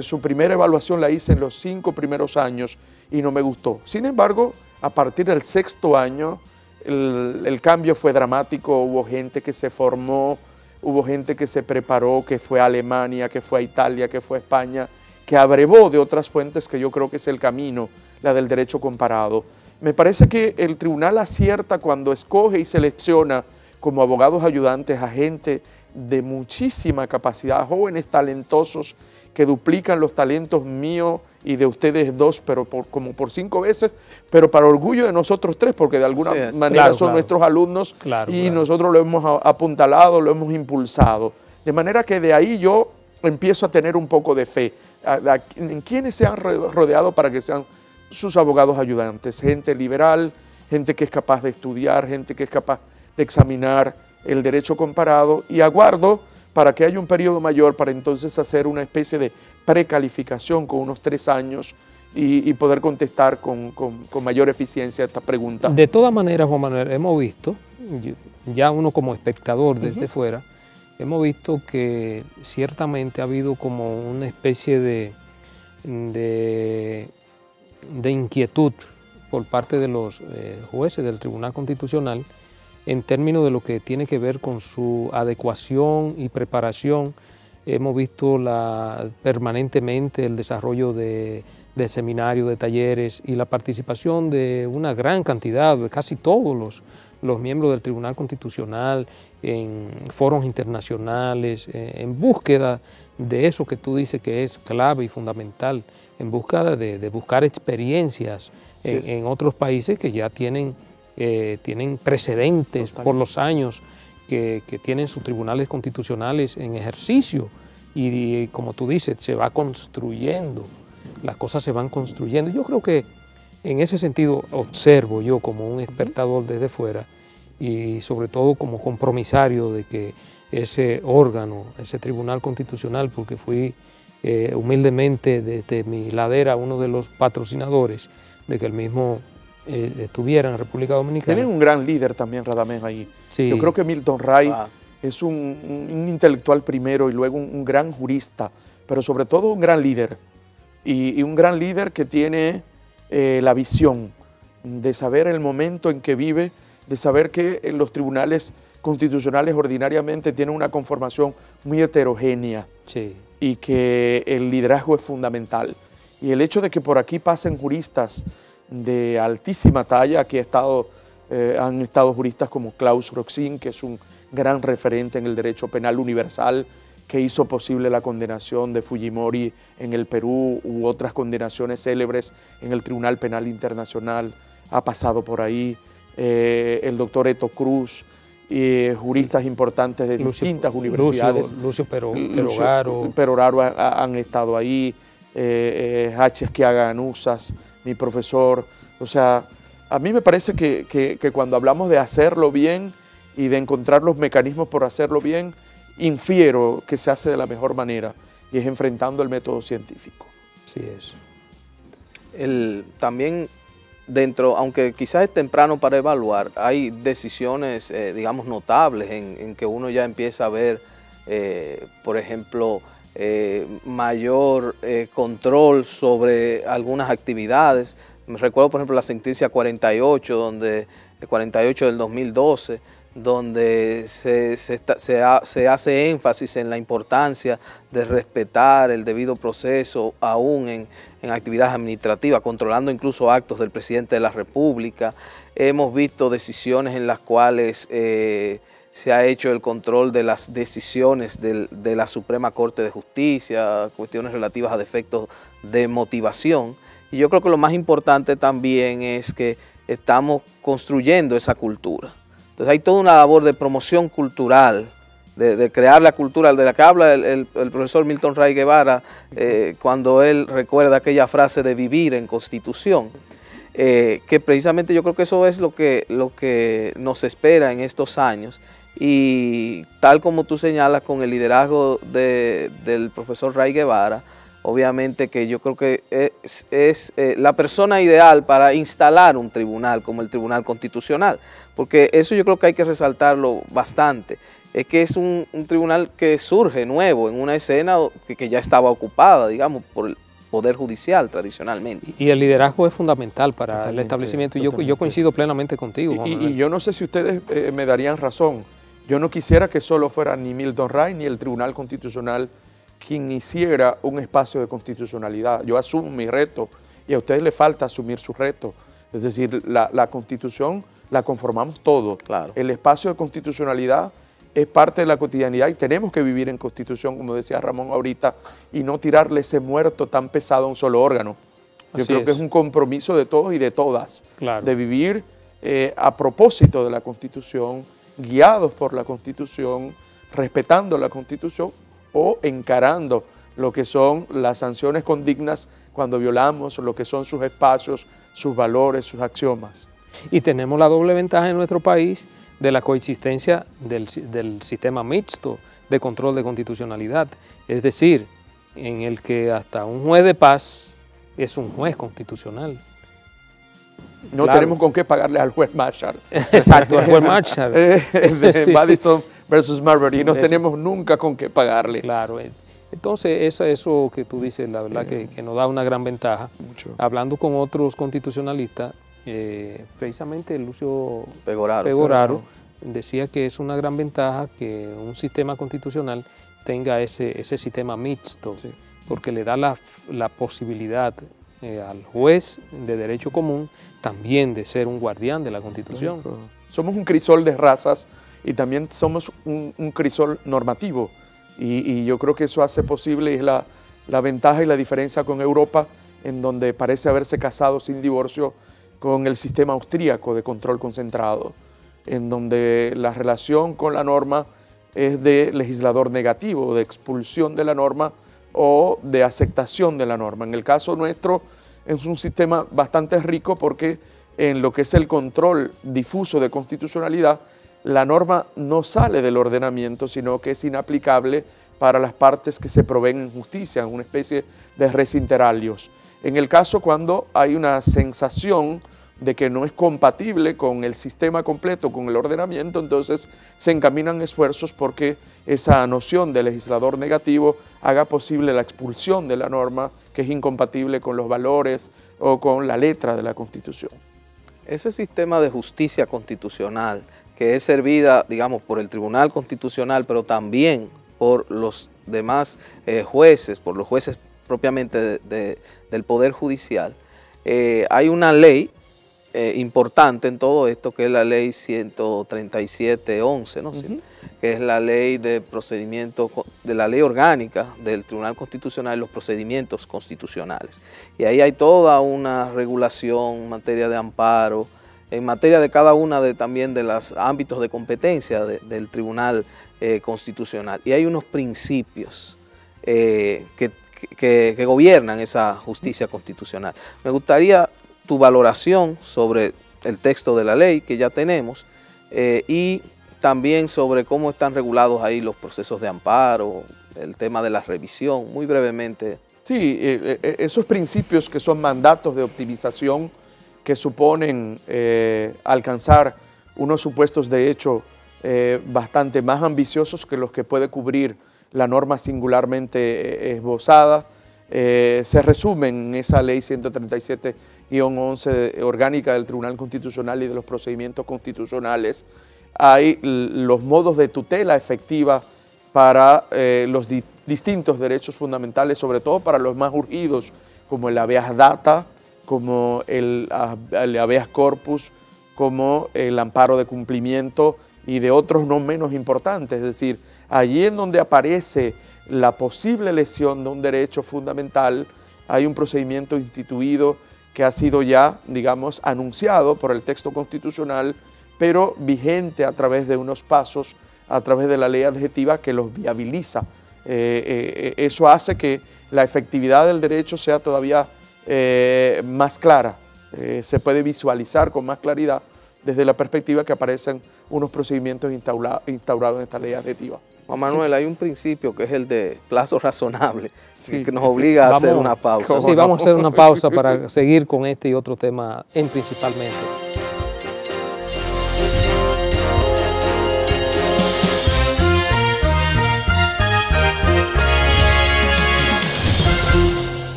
[SPEAKER 3] su primera evaluación la hice en los 5 primeros años y no me gustó. Sin embargo, a partir del 6º año, el cambio fue dramático, hubo gente que se formó, hubo gente que se preparó, que fue a Alemania, que fue a Italia, que fue a España, que abrevó de otras fuentes que yo creo que es el camino, la del derecho comparado. Me parece que el tribunal acierta cuando escoge y selecciona como abogados ayudantes a gente de muchísima capacidad, jóvenes talentosos que duplican los talentos míos y de ustedes dos, pero como por 5 veces, pero para orgullo de nosotros 3, porque de alguna manera son nuestros alumnos y nosotros lo hemos apuntalado, lo hemos impulsado. De manera que de ahí yo empiezo a tener un poco de fe en quienes se han rodeado para que sean sus abogados ayudantes, gente liberal, gente que es capaz de estudiar, gente que es capaz de examinar el derecho comparado, y aguardo para que haya un periodo mayor para entonces hacer una especie de precalificación con unos 3 años y poder contestar con mayor eficiencia esta pregunta.
[SPEAKER 2] De todas maneras, Juan Manuel, hemos visto, ya uno como espectador desde fuera, hemos visto que ciertamente ha habido como una especie de inquietud por parte de los jueces del Tribunal Constitucional en términos de lo que tiene que ver con su adecuación y preparación hemos visto permanentemente el desarrollo de seminarios, de talleres y la participación de una gran cantidad, de casi todos los miembros del Tribunal Constitucional en foros internacionales, en búsqueda de eso que tú dices que es clave y fundamental, en búsqueda de buscar experiencias en otros países que ya tienen precedentes por los años que tienen sus tribunales constitucionales en ejercicio y como tú dices, se va construyendo, las cosas se van construyendo. Yo creo que en ese sentido observo yo como un espectador desde fuera y sobre todo como compromisario de que ese órgano, ese Tribunal Constitucional, porque fui humildemente desde mi ladera uno de los patrocinadores de que el mismo estuviera en República Dominicana.
[SPEAKER 3] Tienen un gran líder también, Radamés, ahí.
[SPEAKER 2] Sí.
[SPEAKER 3] Yo creo que Milton Ray es un intelectual primero y luego un gran jurista, pero sobre todo un gran líder. Y un gran líder que tiene la visión de saber el momento en que vive, de saber que los tribunales constitucionales ordinariamente tienen una conformación muy heterogénea y que el liderazgo es fundamental. Y el hecho de que por aquí pasen juristas de altísima talla, aquí han estado juristas como Klaus Roxin, que es un gran referente en el derecho penal universal, que hizo posible la condenación de Fujimori en el Perú u otras condenaciones célebres en el Tribunal Penal Internacional, ha pasado por ahí, el doctor Eto Cruz, juristas importantes de distintas universidades.
[SPEAKER 2] Lucio Peroraro
[SPEAKER 3] han estado ahí, H. Esquiaga Anuzas, mi profesor. O sea, a mí me parece que cuando hablamos de hacerlo bien y de encontrar los mecanismos por hacerlo bien, infiero que se hace de la mejor manera y es enfrentando el método científico.
[SPEAKER 2] Así es.
[SPEAKER 1] También dentro, aunque quizás es temprano para evaluar, hay decisiones, digamos, notables en que uno ya empieza a ver, por ejemplo, mayor control sobre algunas actividades. Me recuerdo, por ejemplo, la sentencia 48, el 48 del 2012, donde se hace énfasis en la importancia de respetar el debido proceso aún en actividades administrativas, controlando incluso actos del presidente de la República. Hemos visto decisiones en las cuales se ha hecho el control de las decisiones de la Suprema Corte de Justicia, cuestiones relativas a defectos de motivación. Y yo creo que lo más importante también es que estamos construyendo esa cultura. Entonces hay toda una labor de promoción cultural, de crear la cultura de la que habla el profesor Milton Ray Guevara cuando él recuerda aquella frase de vivir en Constitución, que precisamente yo creo que eso es lo que nos espera en estos años. Y tal como tú señalas con el liderazgo del profesor Ray Guevara, obviamente que yo creo que es la persona ideal para instalar un tribunal como el Tribunal Constitucional, porque eso yo creo que hay que resaltarlo bastante. Es que es un tribunal que surge nuevo en una escena que ya estaba ocupada, digamos, por el Poder Judicial tradicionalmente.
[SPEAKER 2] Y el liderazgo es fundamental para el establecimiento. Y yo coincido plenamente contigo, Juan Manuel.
[SPEAKER 3] Y yo no sé si ustedes me darían razón. Yo no quisiera que solo fuera ni Milton Ray ni el Tribunal Constitucional quien hiciera un espacio de constitucionalidad. Yo asumo mi reto y a ustedes les falta asumir su reto. Es decir, la Constitución la conformamos todos.
[SPEAKER 1] Claro. El
[SPEAKER 3] espacio de constitucionalidad es parte de la cotidianidad y tenemos que vivir en Constitución, como decía Ramón ahorita, y no tirarle ese muerto tan pesado a un solo órgano. Yo creo que es un compromiso de todos y de todas, de vivir a propósito de la Constitución, guiados por la Constitución, respetando la Constitución o encarando lo que son las sanciones condignas cuando violamos lo que son sus espacios, sus valores, sus axiomas.
[SPEAKER 2] Y tenemos la doble ventaja en nuestro país de la coexistencia del sistema mixto de control de constitucionalidad, es decir, en el que hasta un juez de paz es un juez constitucional.
[SPEAKER 3] No tenemos con qué pagarle al juez Marshall.
[SPEAKER 2] Exacto, al juez Marshall.
[SPEAKER 3] De Madison versus Marbury, no tenemos nunca con qué pagarle.
[SPEAKER 2] Claro, entonces eso que tú dices, la verdad que nos da una gran ventaja.
[SPEAKER 3] Mucho.
[SPEAKER 2] Hablando con otros constitucionalistas, precisamente Lucio
[SPEAKER 1] Pegoraro
[SPEAKER 2] decía que es una gran ventaja que un sistema constitucional tenga ese sistema mixto,
[SPEAKER 3] Sí.
[SPEAKER 2] porque le da la posibilidad al juez de derecho común también de ser un guardián de la Constitución.
[SPEAKER 3] Somos un crisol de razas y también somos un crisol normativo. Y yo creo que eso hace posible, y es la ventaja y la diferencia con Europa, en donde parece haberse casado sin divorcio con el sistema austríaco de control concentrado, en donde la relación con la norma es de legislador negativo, de expulsión de la norma o de aceptación de la norma. En el caso nuestro es un sistema bastante rico porque en lo que es el control difuso de constitucionalidad, la norma no sale del ordenamiento, sino que es inaplicable para las partes que se proveen en justicia, en una especie de res inter alios. En el caso cuando hay una sensación de que no es compatible con el sistema completo, con el ordenamiento, entonces se encaminan esfuerzos porque esa noción de legislador negativo haga posible la expulsión de la norma que es incompatible con los valores o con la letra de la Constitución.
[SPEAKER 1] Ese sistema de justicia constitucional que es servida, digamos, por el Tribunal Constitucional, pero también por los demás jueces, por los jueces propiamente del Poder Judicial, hay una ley importante en todo esto, que es la ley 137-11, ¿no? Sí, que es la ley de procedimiento, de la ley orgánica del Tribunal Constitucional y los procedimientos constitucionales. Y ahí hay toda una regulación en materia de amparo, en materia de cada una también de los ámbitos de competencia del Tribunal Constitucional. Y hay unos principios que gobiernan esa justicia constitucional. Me gustaría tu valoración sobre el texto de la ley que ya tenemos y también sobre cómo están regulados ahí los procesos de amparo, el tema de la revisión, muy brevemente.
[SPEAKER 3] Sí, esos principios que son mandatos de optimización que suponen alcanzar unos supuestos de hecho bastante más ambiciosos que los que puede cubrir la norma singularmente esbozada, se resumen en esa ley 137-11 orgánica del Tribunal Constitucional y de los procedimientos constitucionales. Hay los modos de tutela efectiva para los distintos derechos fundamentales, sobre todo para los más urgidos, como el habeas data, como el habeas corpus, como el amparo de cumplimiento y de otros no menos importantes. Es decir, allí en donde aparece la posible lesión de un derecho fundamental, hay un procedimiento instituido que ha sido ya, digamos, anunciado por el texto constitucional, pero vigente a través de unos pasos, a través de la ley adjetiva que los viabiliza. Eso hace que la efectividad del derecho sea todavía más clara, se puede visualizar con más claridad desde la perspectiva que aparecen unos procedimientos instaurados en esta ley adjetiva.
[SPEAKER 1] Juan Manuel, hay un principio que es el de plazo razonable, sí, que nos obliga a hacer una pausa.
[SPEAKER 2] Sí, vamos a hacer una pausa para seguir con este y otro tema principalmente.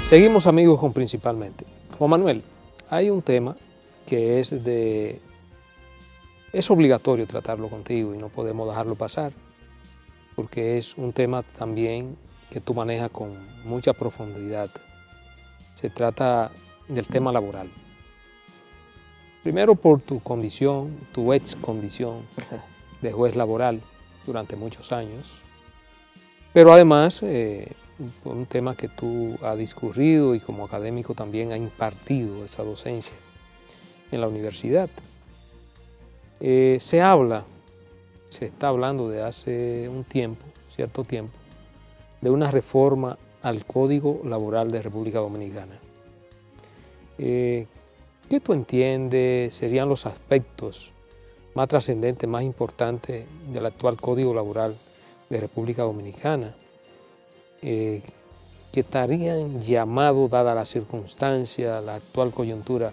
[SPEAKER 2] Seguimos, amigos, con principalmente. Juan Manuel, hay un tema que es obligatorio tratarlo contigo y no podemos dejarlo pasar, porque es un tema también que tú manejas con mucha profundidad. Se trata del tema laboral. Primero por tu condición, tu ex condición de juez laboral durante muchos años, pero además un tema que tú has discurrido y como académico también has impartido esa docencia en la universidad. Se está hablando de hace un tiempo, cierto tiempo, de una reforma al Código Laboral de República Dominicana. ¿Qué tú entiendes serían los aspectos más trascendentes, más importantes del actual Código Laboral de República Dominicana? Que estarían llamados, dada la circunstancia, la actual coyuntura,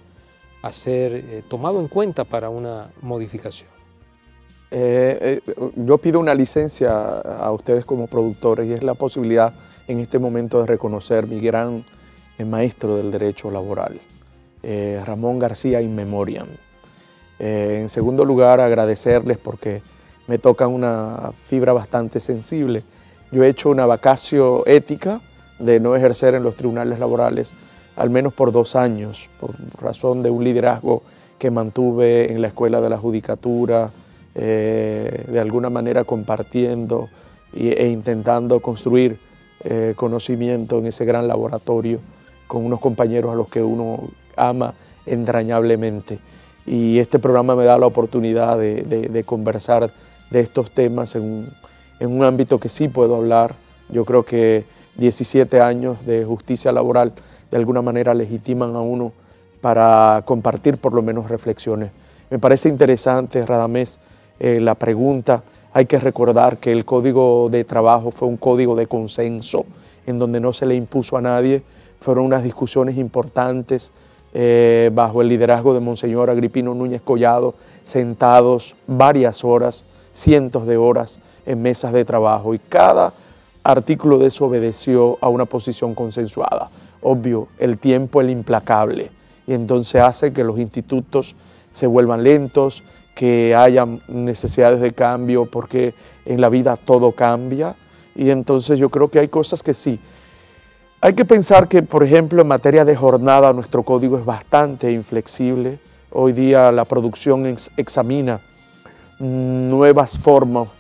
[SPEAKER 2] a ser tomado en cuenta para una modificación?
[SPEAKER 3] Yo pido una licencia a ustedes como productores y es la posibilidad en este momento de reconocer mi gran maestro del derecho laboral, Ramón García in memoriam. En segundo lugar, agradecerles porque me tocan una fibra bastante sensible. Yo he hecho una vacatio ética de no ejercer en los tribunales laborales al menos por 2 años, por razón de un liderazgo que mantuve en la Escuela de la Judicatura, de alguna manera compartiendo e intentando construir conocimiento en ese gran laboratorio con unos compañeros a los que uno ama entrañablemente. Y este programa me da la oportunidad de conversar de estos temas en un ámbito que sí puedo hablar. Yo creo que 17 años de justicia laboral de alguna manera legitiman a uno para compartir por lo menos reflexiones. Me parece interesante, Radamés, la pregunta. Hay que recordar que el Código de Trabajo fue un código de consenso en donde no se le impuso a nadie. Fueron unas discusiones importantes bajo el liderazgo de Monseñor Agripino Núñez Collado, sentados varias horas, cientos de horas en mesas de trabajo, y cada artículo de eso obedeció a una posición consensuada. Obvio, el tiempo es el implacable y entonces hace que los institutos se vuelvan lentos, que haya necesidades de cambio porque en la vida todo cambia, y entonces yo creo que hay cosas que sí. Hay que pensar que, por ejemplo, en materia de jornada nuestro código es bastante inflexible. Hoy día la producción examina nuevas fórmulas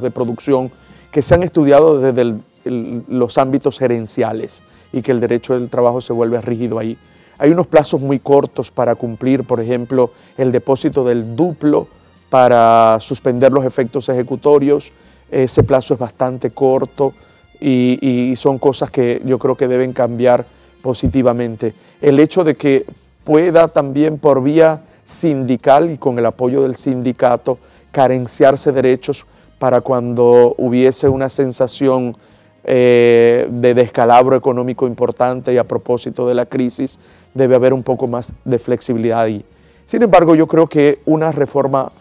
[SPEAKER 3] de producción que se han estudiado desde los ámbitos gerenciales y que el derecho del trabajo se vuelve rígido ahí. Hay unos plazos muy cortos para cumplir, por ejemplo, el depósito del duplo para suspender los efectos ejecutorios. Ese plazo es bastante corto y son cosas que yo creo que deben cambiar positivamente. El hecho de que pueda también por vía sindical y con el apoyo del sindicato carenciarse derechos para cuando hubiese una sensación de descalabro económico importante, y a propósito de la crisis debe haber un poco más de flexibilidad ahí. Sin embargo, yo creo que una reforma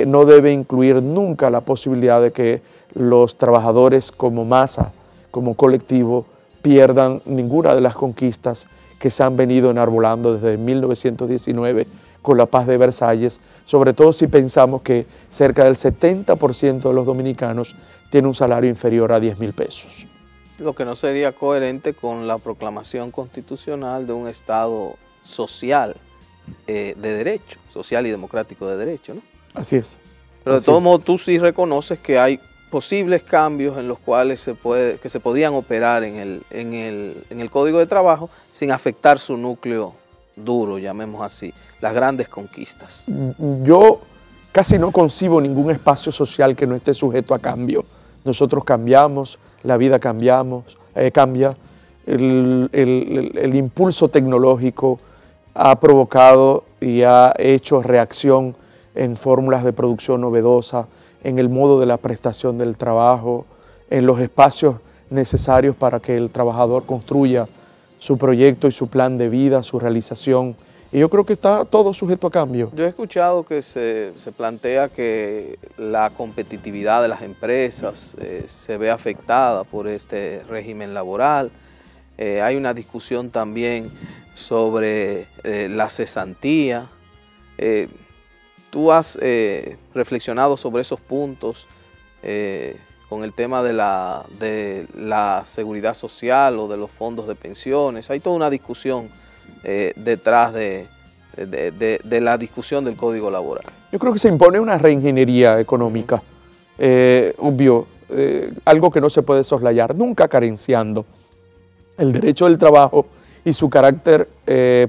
[SPEAKER 3] no debe incluir nunca la posibilidad de que los trabajadores como masa, como colectivo, pierdan ninguna de las conquistas que se han venido enarbolando desde 1919 con la paz de Versalles, sobre todo si pensamos que cerca del 70% de los dominicanos tiene un salario inferior a 10.000 pesos.
[SPEAKER 1] Lo que no sería coherente con la proclamación constitucional de un Estado social de derecho, social y democrático de derecho, ¿no?
[SPEAKER 3] Así es.
[SPEAKER 1] Pero de todos modos tú sí reconoces que hay posibles cambios en los cuales se podrían operar en el Código de Trabajo sin afectar su núcleo duro, llamemos así, las grandes conquistas.
[SPEAKER 3] Yo casi no concibo ningún espacio social que no esté sujeto a cambio. Nosotros cambiamos, la vida cambia, el impulso tecnológico ha provocado y ha hecho reacción en fórmulas de producción novedosa, en el modo de la prestación del trabajo, en los espacios necesarios para que el trabajador construya su proyecto y su plan de vida, su realización. Y yo creo que está todo sujeto a cambio.
[SPEAKER 1] Yo he escuchado que se plantea que la competitividad de las empresas se ve afectada por este régimen laboral. Hay una discusión también sobre la cesantía. ¿Tú has reflexionado sobre esos puntos con el tema de la seguridad social o de los fondos de pensiones? Hay toda una discusión detrás de la discusión del Código Laboral.
[SPEAKER 3] Yo creo que se impone una reingeniería económica, obvio, algo que no se puede soslayar, nunca carenciando el derecho del trabajo y su carácter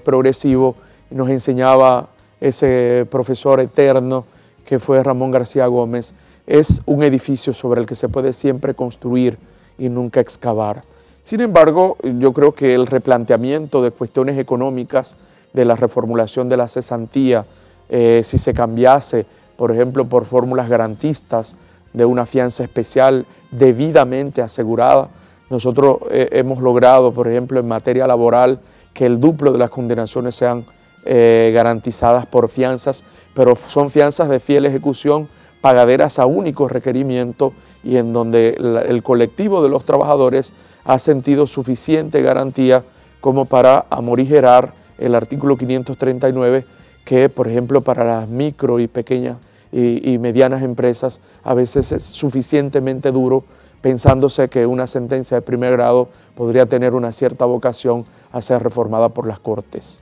[SPEAKER 3] progresivo. Nos enseñaba ese profesor eterno que fue Ramón García Gómez. Es un edificio sobre el que se puede siempre construir y nunca excavar. Sin embargo, yo creo que el replanteamiento de cuestiones económicas, de la reformulación de la cesantía, si se cambiase, por ejemplo, por fórmulas garantistas de una fianza especial debidamente asegurada. Nosotros hemos logrado, por ejemplo, en materia laboral, que el duplo de las condenaciones sean garantizadas por fianzas, pero son fianzas de fiel ejecución, pagaderas a único requerimiento y en donde el colectivo de los trabajadores ha sentido suficiente garantía como para amorigerar el artículo 539, que por ejemplo para las micro y pequeñas y medianas empresas a veces es suficientemente duro, pensándose que una sentencia de primer grado podría tener una cierta vocación a ser reformada por las Cortes.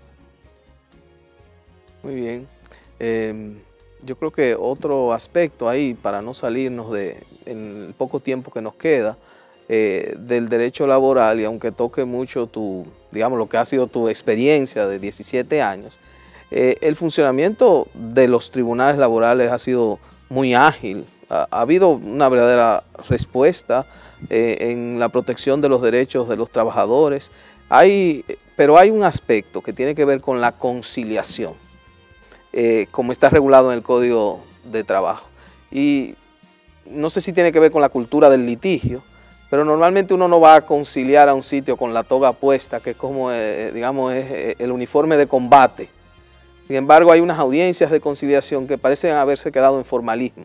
[SPEAKER 1] Muy bien. Yo creo que otro aspecto ahí, para no salirnos en el poco tiempo que nos queda, del derecho laboral, y aunque toque mucho digamos, lo que ha sido tu experiencia de 17 años, el funcionamiento de los tribunales laborales ha sido muy ágil. Ha habido una verdadera respuesta en la protección de los derechos de los trabajadores, pero hay un aspecto que tiene que ver con la conciliación, como está regulado en el Código de Trabajo. Y no sé si tiene que ver con la cultura del litigio, pero normalmente uno no va a conciliar a un sitio con la toga puesta, que es como, digamos, es el uniforme de combate. Sin embargo, hay unas audiencias de conciliación que parecen haberse quedado en formalismo.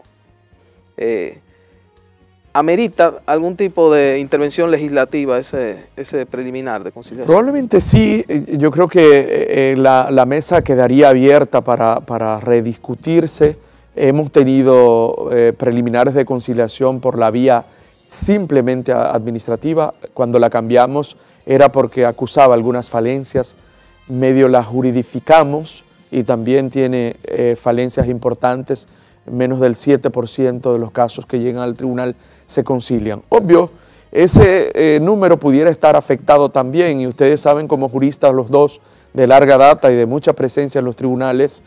[SPEAKER 1] ¿Amerita algún tipo de intervención legislativa ese preliminar de conciliación?
[SPEAKER 3] Probablemente sí. Yo creo que la mesa quedaría abierta para rediscutirse. Hemos tenido preliminares de conciliación por la vía simplemente administrativa. Cuando la cambiamos era porque acusaba algunas falencias, medio la juridificamos y también tiene falencias importantes. Menos del 7% de los casos que llegan al tribunal se concilian. Obvio, ese número pudiera estar afectado también, y ustedes saben como juristas los dos de larga data y de mucha presencia en los tribunales,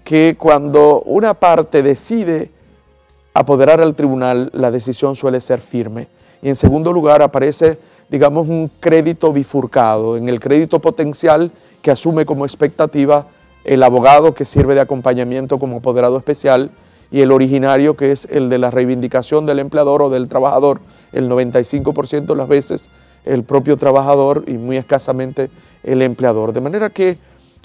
[SPEAKER 3] que cuando una parte decide apoderar al tribunal, la decisión suele ser firme. Y en segundo lugar aparece, digamos, un crédito bifurcado. En el crédito potencial que asume como expectativa el abogado que sirve de acompañamiento como apoderado especial, y el originario, que es el de la reivindicación del empleador o del trabajador, el 95% de las veces el propio trabajador y muy escasamente el empleador. De manera que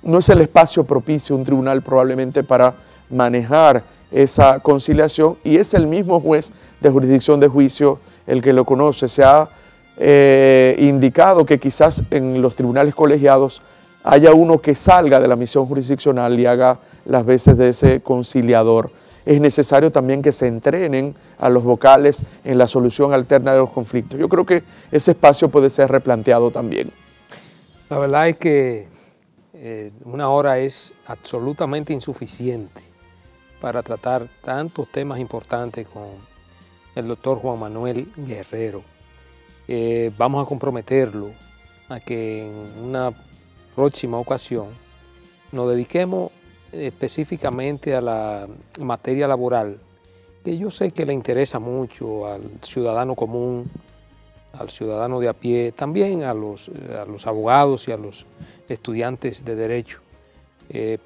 [SPEAKER 3] no es el espacio propicio un tribunal probablemente para manejar esa conciliación, y es el mismo juez de jurisdicción de juicio el que lo conoce. Se ha indicado que quizás en los tribunales colegiados haya uno que salga de la misión jurisdiccional y haga las veces de ese conciliador. Es necesario también que se entrenen a los vocales en la solución alterna de los conflictos. Yo creo que ese espacio puede ser replanteado también.
[SPEAKER 2] La verdad es que una hora es absolutamente insuficiente para tratar tantos temas importantes con el doctor Juan Manuel Guerrero. Vamos a comprometerlo a que en una próxima ocasión nos dediquemos específicamente a la materia laboral, que yo sé que le interesa mucho al ciudadano común, al ciudadano de a pie, también a los abogados y a los estudiantes de Derecho,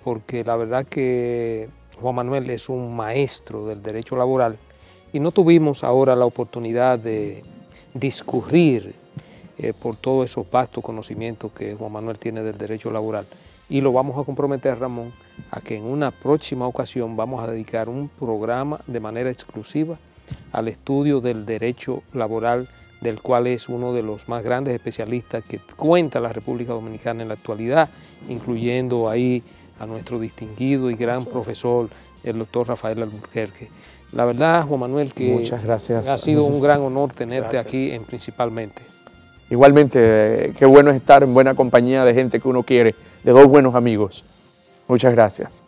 [SPEAKER 2] porque la verdad que Juan Manuel es un maestro del derecho laboral y no tuvimos ahora la oportunidad de discurrir por todos esos vastos conocimientos que Juan Manuel tiene del derecho laboral. Y lo vamos a comprometer, Ramón, a que en una próxima ocasión vamos a dedicar un programa de manera exclusiva al estudio del derecho laboral, del cual es uno de los más grandes especialistas que cuenta la República Dominicana en la actualidad, incluyendo ahí a nuestro distinguido y gran profesor, el doctor Rafael Alburquerque. La verdad, Juan Manuel, que
[SPEAKER 3] muchas gracias.
[SPEAKER 2] Ha sido un gran honor tenerte aquí principalmente.
[SPEAKER 3] Igualmente, qué bueno es estar en buena compañía de gente que uno quiere, de dos buenos amigos. Muchas gracias.